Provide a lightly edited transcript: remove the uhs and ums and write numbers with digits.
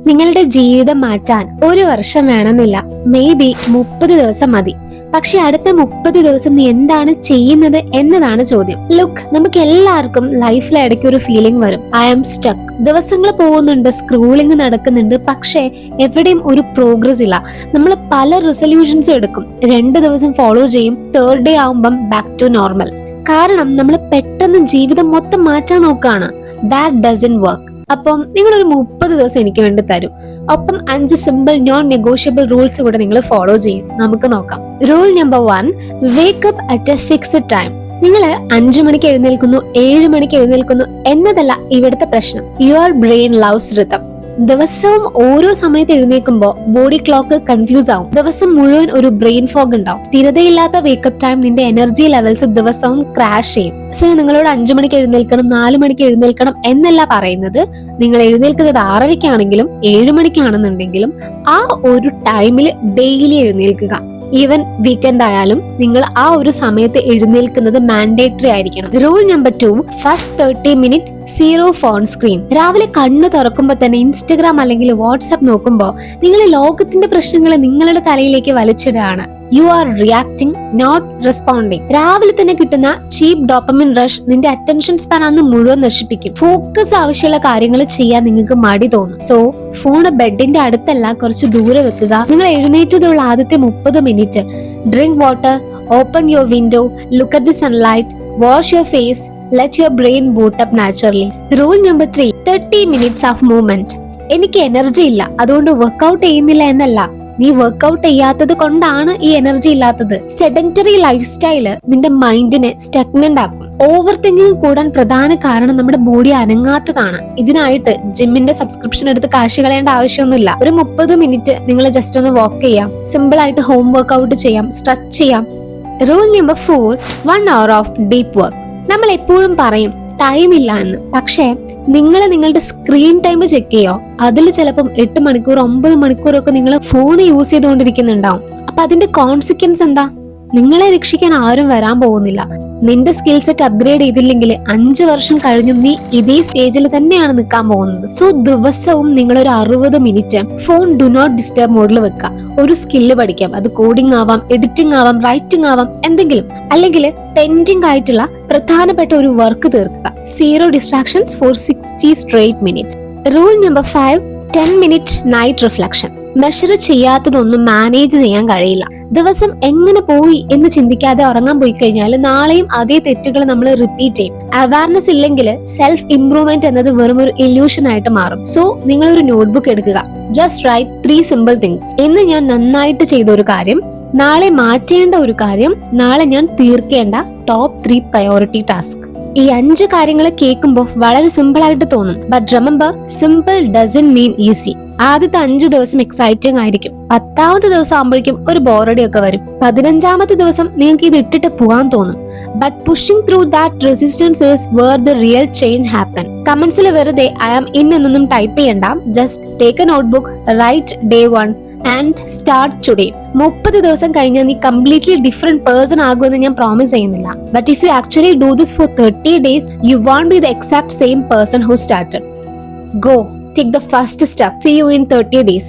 നിങ്ങളുടെ ജീവിതം മാറ്റാൻ ഒരു വർഷം വേണമെന്നില്ല, മേ ബി 30 ദിവസം മതി. പക്ഷെ അടുത്ത 30 ദിവസം നീ എന്താണ് ചെയ്യുന്നത് എന്നതാണ് ചോദ്യം. ലുക്ക്, നമുക്ക് എല്ലാവർക്കും ലൈഫിൽ ഇടയ്ക്ക് ഒരു ഫീലിംഗ് വരും, ഐ ആം സ്റ്റക്ക്. ദിവസങ്ങൾ പോകുന്നുണ്ട്, സ്ക്രോളിംഗ് നടക്കുന്നുണ്ട്, പക്ഷെ എവിടെയും ഒരു പ്രോഗ്രസ് ഇല്ല. നമ്മൾ പല റെസൊല്യൂഷൻസും എടുക്കും, 2 ദിവസം ഫോളോ ചെയ്യും, 3rd ഡേ ആവുമ്പം ബാക്ക് ടു നോർമൽ. കാരണം നമ്മൾ പെട്ടെന്ന് ജീവിതം മൊത്തം മാറ്റാൻ നോക്കുകയാണ്. That doesn't work. അപ്പം നിങ്ങളൊരു 30 ദിവസം എനിക്ക് വേണ്ടി തരൂ. ഒപ്പം 5 സിമ്പിൾ നോൺ നെഗോഷ്യബിൾ റൂൾസ് കൂടെ നിങ്ങൾ ഫോളോ ചെയ്യും. നമുക്ക് നോക്കാം. Rule number 1, wake up at A fixed time. നിങ്ങൾ 5 മണിക്ക് എഴുന്നേൽക്കുന്നു, 7 മണിക്ക് എഴുന്നേൽക്കുന്നു എന്നതല്ല ഇവിടുത്തെ പ്രശ്നം. Your brain loves rhythm. ദിവസവും ഓരോ സമയത്ത് എഴുന്നേൽക്കുമ്പോൾ ബോഡി ക്ലോക്ക് കൺഫ്യൂസ് ആവും. ദിവസം മുഴുവൻ ഒരു ബ്രെയിൻ ഫോഗ് ഉണ്ടാവും. സ്ഥിരതയില്ലാത്ത വേക്കപ്പ് ടൈം നിന്റെ എനർജി ലെവൽസ് ദിവസവും ക്രാഷ് ചെയ്യും. സോ നിങ്ങളോട് 5 മണിക്ക് എഴുന്നേൽക്കണം, 4 മണിക്ക് എഴുന്നേൽക്കണം എന്നല്ല പറയുന്നത്. നിങ്ങൾ എഴുന്നേൽക്കുന്നത് 6:30 7 മണിക്കാണെന്നുണ്ടെങ്കിലും ആ ഒരു ടൈമിൽ ഡെയിലി എഴുന്നേൽക്കുക. ഈവൻ വീക്കെൻഡ് ആയാലും നിങ്ങൾ ആ ഒരു സമയത്ത് എഴുന്നേൽക്കുന്നത് മാൻഡേറ്ററി ആയിരിക്കണം. Rule number 2, first 30 minute zero phone screen. രാവിലെ കണ്ണ് തുറക്കുമ്പോൾ തന്നെ ഇൻസ്റ്റഗ്രാം അല്ലെങ്കിൽ വാട്സ്ആപ്പ് നോക്കുമ്പോൾ നിങ്ങൾ ലോകത്തിന്റെ പ്രശ്നങ്ങൾ നിങ്ങളുടെ തലയിലേക്ക് വലിച്ചിടുകയാണ്. You are reacting, not responding. രാവിലെ തന്നെ കിട്ടുന്ന ചീപ്പ് ഡോപ്പമിൻ റഷ് നിന്റെ അറ്റൻഷൻ സ്പാൻ അന്ന് മുഴുവൻ നശിപ്പിക്കും. ഫോക്കസ് ആവശ്യമുള്ള കാര്യങ്ങൾ ചെയ്യാൻ നിങ്ങൾക്ക് മടി തോന്നും. സോ ഫോണ് ബെഡിന്റെ അടുത്തല്ല, കുറച്ച് ദൂരെ വെക്കുക. നിങ്ങൾ എഴുന്നേറ്റതുള്ള ആദ്യത്തെ 30 minute drink water, open your window, look at the sunlight, wash your face, let your brain boot up naturally. Rule number 3, 30 minutes of movement. എനിക്ക് എനർജി ഇല്ല, അതുകൊണ്ട് വർക്ക്ഔട്ട് ചെയ്യുന്നില്ല എന്നല്ല, നീ വർക്ക്ഔട്ട് ചെയ്യാത്തത് കൊണ്ടാണ് ഈ എനർജി ഇല്ലാത്തത്. സെഡന്ററി ലൈഫ് സ്റ്റൈല് നിന്റെ മൈൻഡിനെ സ്റ്റഗ്നന്റ് ആക്കും. ഓവർ തിങ്കിങ് കൂടാൻ പ്രധാന കാരണം നമ്മുടെ ബോഡി അനങ്ങാത്തതാണ്. ഇതിനായിട്ട് ജിമ്മിന്റെ സബ്സ്ക്രിപ്ഷൻ എടുത്ത് കാശ് കളയേണ്ട ആവശ്യമൊന്നുമില്ല. ഒരു 30 മിനിറ്റ് നിങ്ങൾ ജസ്റ്റ് ഒന്ന് വാക്ക് ചെയ്യാം, സിമ്പിൾ ആയിട്ട് ഹോം വർക്ക്ഔട്ട് ചെയ്യാം, സ്ട്രെച്ച് ചെയ്യാം. Rule number 4, 1 hour of deep work. നമ്മൾ എപ്പോഴും പറയും ടൈം ഇല്ല എന്ന്, പക്ഷേ നിങ്ങൾ നിങ്ങളുടെ സ്ക്രീൻ ടൈം ചെക്ക് ചെയ്യോ? അതിൽ ചിലപ്പം 8 മണിക്കൂർ 9 മണിക്കൂറൊക്കെ നിങ്ങൾ ഫോൺ യൂസ് ചെയ്തുകൊണ്ടിരിക്കുന്നുണ്ടാവും. അപ്പൊ അതിന്റെ കോൺസിക്വൻസ് എന്താ? നിങ്ങളെ രക്ഷിക്കാൻ ആരും വരാൻ പോകുന്നില്ല. നിന്റെ സ്കിൽ സെറ്റ് അപ്ഗ്രേഡ് ചെയ്തില്ലെങ്കിൽ 5 വർഷം കഴിഞ്ഞു നീ ഇതേ സ്റ്റേജിൽ തന്നെയാണ് നിൽക്കാൻ പോകുന്നത്. സോ ദിവസവും നിങ്ങൾ ഒരു 60 minute phone do not disturb മോഡിൽ വെക്കുക. ഒരു സ്കില്ല് പഠിക്കാം, അത് കോഡിംഗ് ആവാം, എഡിറ്റിംഗ് ആവാം, റൈറ്റിംഗ് ആവാം, എന്തെങ്കിലും. അല്ലെങ്കിൽ പെൻഡിങ് ആയിട്ടുള്ള പ്രധാനപ്പെട്ട ഒരു വർക്ക് തീർക്കുക. 0 distractions for 60 straight minutes. Rule number 5, 10 minute night reflection. Measure ചെയ്യാത്തതൊന്നും മാനേജ് ചെയ്യാൻ കഴിയില്ല. ദിവസം എങ്ങനെ പോയി എന്ന് ചിന്തിക്കാതെ ഉറങ്ങാൻ പോയി കഴിഞ്ഞാൽ നാളെയും അതേ തെറ്റുകൾ നമ്മൾ റിപ്പീറ്റ് ചെയ്യും. അവയർനെസ് ഇല്ലെങ്കിൽ സെൽഫ് ഇംപ്രൂവ്മെന്റ് എന്നത് വെറും ഒരു ഇല്യൂഷൻ ആയിട്ട് മാറും. സോ നിങ്ങൾ ഒരു നോട്ട്ബുക്ക് എടുക്കുക, ജസ്റ്റ് റൈറ്റ് 3 സിമ്പിൾ തിങ്സ്. ഇന്ന് ഞാൻ നന്നായിട്ട് ചെയ്ത ഒരു കാര്യം, നാളെ മാറ്റേണ്ട ഒരു കാര്യം, നാളെ ഞാൻ തീർക്കേണ്ട ടോപ്പ് 3 പ്രയോറിറ്റി ടാസ്ക്. ഈ 5 കാര്യങ്ങൾ കേൾക്കുമ്പോൾ വളരെ സിമ്പിൾ ആയിട്ട് തോന്നും. But remember, simple doesn't mean easy. ആദ്യത്തെ 5 ദിവസം എക്സൈറ്റിംഗ് ആയിരിക്കും. 10ാമത്തെ ദിവസം ആകുമ്പോഴേക്കും ഒരു ബോറടി ഒക്കെ വരും. 15ാമത്തെ ദിവസം നിങ്ങൾക്ക് ഇത് ഇട്ടിട്ട് പോകാൻ തോന്നും. But pushing through that resistance is where the real change happen. കമന്റ്സിൽ വെറുതെ ഐ ആം ഇൻ എന്നൊന്നും ടൈപ്പ് ചെയ്യണ്ട. Just take a notebook, write day 1 and start today. 30 ദിവസം കഴിഞ്ഞാൽ നീ കംപ്ലീറ്റ്ലി ഡിഫറെന്റ് പേഴ്സൺ ആകുമെന്ന് ഞാൻ പ്രോമിസ് ചെയ്യുന്നില്ല. But if you actually do this four 30 days, you won't be the exact same person who started. Go, take the first step. See you in 30 days.